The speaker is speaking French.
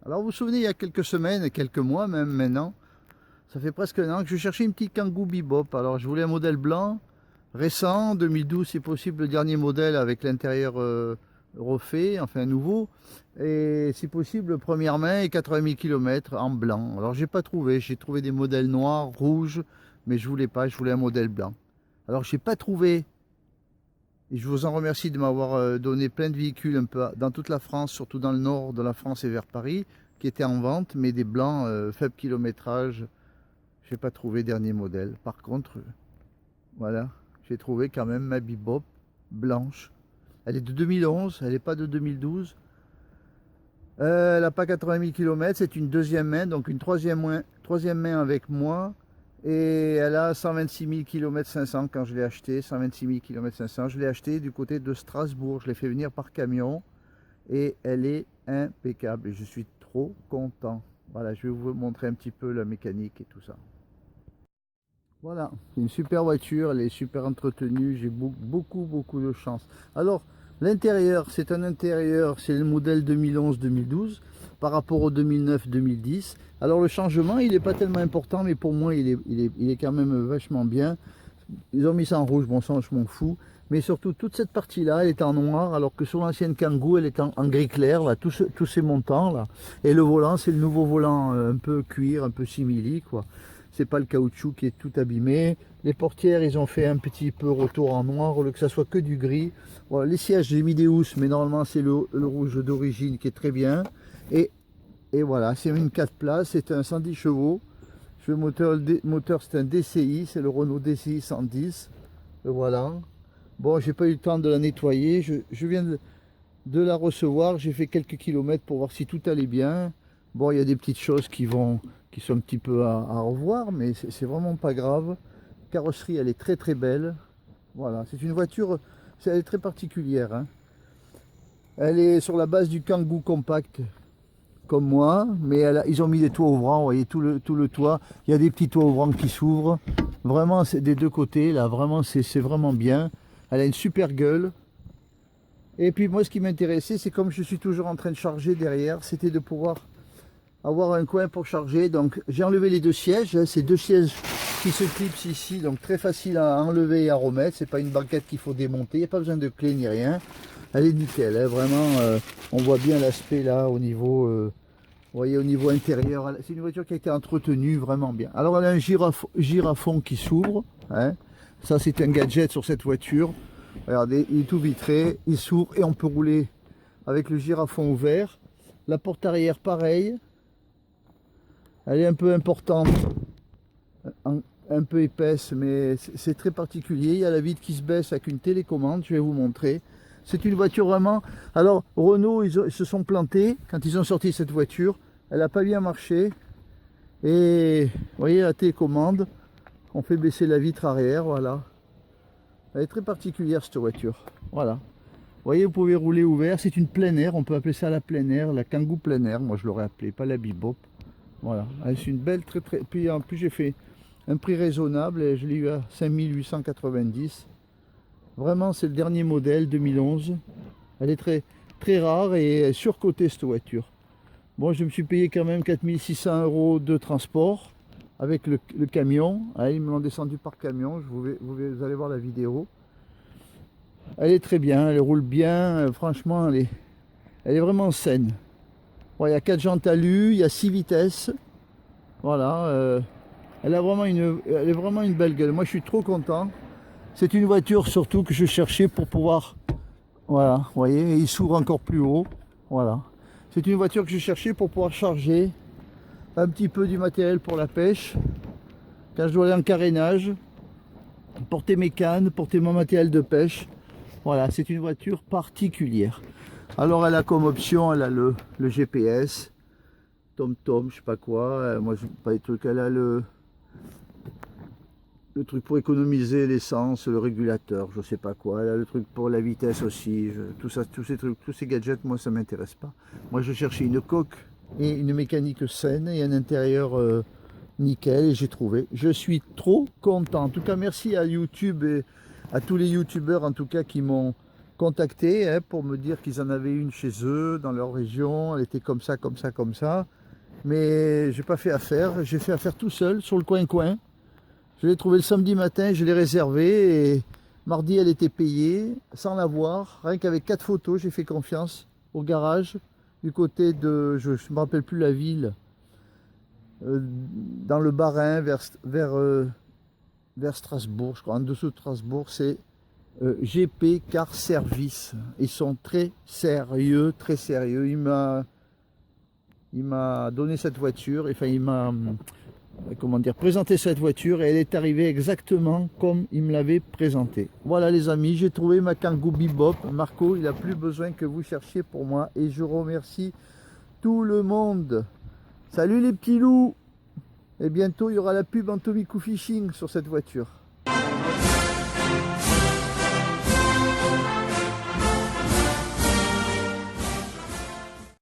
Alors vous vous souvenez, il y a quelques semaines, quelques mois même maintenant, ça fait presque un an que je cherchais une petite Kangoo Bebop. Alors je voulais un modèle blanc, récent, 2012 si possible, le dernier modèle avec l'intérieur refait, enfin nouveau. Et si possible, première main et 80 000 km en blanc. Alors j'ai pas trouvé, j'ai trouvé des modèles noirs, rouges, mais je voulais pas, je voulais un modèle blanc. Alors j'ai pas trouvé. Et je vous en remercie de m'avoir donné plein de véhicules un peu dans toute la France, surtout dans le nord de la France et vers Paris, qui étaient en vente, mais des blancs faible kilométrage. Je n'ai pas trouvé dernier modèle. Par contre, voilà, j'ai trouvé quand même ma Bebop blanche. Elle est de 2011, elle n'est pas de 2012. Elle n'a pas 80 000 km, c'est une deuxième main, donc une troisième main avec moi. Et elle a 126 000 km 500 quand je l'ai acheté, 126 000 km 500. Je l'ai acheté du côté de Strasbourg, je l'ai fait venir par camion et elle est impeccable et je suis trop content. Voilà, je vais vous montrer un petit peu la mécanique et tout ça. Voilà, c'est une super voiture, elle est super entretenue, j'ai beaucoup de chance. Alors, l'intérieur, c'est un intérieur, c'est le modèle 2011-2012 par rapport au 2009-2010. Alors le changement, il n'est pas tellement important, mais pour moi, il est quand même vachement bien. Ils ont mis ça en rouge, bon sang, je m'en fous. Mais surtout, toute cette partie-là, elle est en noir, alors que sur l'ancienne Kangoo, elle est en gris clair, là, tous ces montants, là. Et le volant, c'est le nouveau volant, un peu cuir, un peu simili, quoi. C'est pas le caoutchouc qui est tout abîmé. Les portières, ils ont fait un petit peu retour en noir, au lieu que ça soit que du gris. Voilà, les sièges, j'ai mis des housses, mais normalement, c'est le rouge d'origine qui est très bien. Et voilà, c'est une 4 places, c'est un 110 chevaux. Le moteur c'est un DCI, c'est le Renault DCI 110. Et voilà. Bon, j'ai pas eu le temps de la nettoyer. Je viens de la recevoir. J'ai fait quelques kilomètres pour voir si tout allait bien. Bon, il y a des petites choses qui sont un petit peu à revoir, mais c'est vraiment pas grave. La carrosserie, elle est très belle. Voilà, c'est une voiture, elle est très particulière, hein. Elle est sur la base du Kangoo compact, comme moi, mais ils ont mis des toits ouvrants, vous voyez tout le toit, il y a des petits toits ouvrants qui s'ouvrent, vraiment c'est des deux côtés, là vraiment c'est vraiment bien, elle a une super gueule. Et puis moi ce qui m'intéressait, c'est comme je suis toujours en train de charger derrière, c'était de pouvoir avoir un coin pour charger. Donc j'ai enlevé les deux sièges, hein, ces deux sièges qui se clipsent ici, donc très facile à enlever et à remettre, c'est pas une banquette qu'il faut démonter, il n'y a pas besoin de clé ni rien. Elle est nickel, hein, vraiment, on voit bien l'aspect là au niveau, vous voyez, au niveau intérieur. C'est une voiture qui a été entretenue vraiment bien. Alors elle a un girafon qui s'ouvre, hein. Ça c'est un gadget sur cette voiture. Regardez, il est tout vitré, il s'ouvre et on peut rouler avec le girafon ouvert. La porte arrière pareil, elle est un peu importante, un peu épaisse, mais c'est très particulier. Il y a la vitre qui se baisse avec une télécommande, je vais vous montrer. C'est une voiture vraiment... Alors Renault, ils se sont plantés quand ils ont sorti cette voiture. Elle n'a pas bien marché. Et vous voyez la télécommande, on fait baisser la vitre arrière, voilà. Elle est très particulière cette voiture, voilà. Vous voyez, vous pouvez rouler ouvert, c'est une plein air, on peut appeler ça la plein air, la Kangoo plein air, moi je l'aurais appelé, pas la Bebop. Voilà, c'est une belle, très... Puis en plus j'ai fait un prix raisonnable, et je l'ai eu à 5 890. Vraiment, c'est le dernier modèle 2011. Elle est très rare et surcotée cette voiture. Bon, je me suis payé quand même 4 600 € de transport avec le camion. Ah, ils me l'ont descendu par camion, vous allez voir la vidéo. Elle est très bien, elle roule bien, franchement, elle est vraiment saine. Bon, il y a 4 jantes alu, il y a 6 vitesses. Voilà, elle est vraiment une belle gueule. Moi, je suis trop content. C'est une voiture surtout que je cherchais pour pouvoir... Voilà, vous voyez, il s'ouvre encore plus haut. Voilà. C'est une voiture que je cherchais pour pouvoir charger un petit peu du matériel pour la pêche. Quand je dois aller en carénage, porter mes cannes, porter mon matériel de pêche. Voilà, c'est une voiture particulière. Alors elle a comme option, elle a le GPS, TomTom, je sais pas quoi. Moi, je pas les trucs, elle a le truc pour économiser l'essence, le régulateur, je sais pas quoi. Elle a le truc pour la vitesse aussi. Tout ça, tous ces trucs, tous ces gadgets, moi ça m'intéresse pas. Moi je cherchais une coque et une mécanique saine et un intérieur nickel et j'ai trouvé. Je suis trop content. En tout cas, merci à YouTube et à tous les youtubeurs en tout cas qui m'ont contacté hein, pour me dire qu'ils en avaient une chez eux, dans leur région. Elle était comme ça, comme ça, comme ça. Mais j'ai pas fait affaire. J'ai fait affaire tout seul, sur le coin-coin. Je l'ai trouvé le samedi matin, je l'ai réservé. Et mardi, elle était payée, sans l'avoir. Rien qu'avec 4 photos, j'ai fait confiance au garage. Du côté de, je ne me rappelle plus la ville, dans le Bas-Rhin, vers Strasbourg, je crois, en dessous de Strasbourg, c'est GP Car Service. Ils sont très sérieux, très sérieux. Il m'a donné cette voiture, enfin il m'a comment dire, présenté cette voiture et elle est arrivée exactement comme il me l'avait présentée. Voilà les amis, j'ai trouvé ma Kangoo Bebop. Marco, il n'a plus besoin que vous cherchiez pour moi et je remercie tout le monde. Salut les petits loups! Et bientôt il y aura la pub Antomiku Fishing sur cette voiture.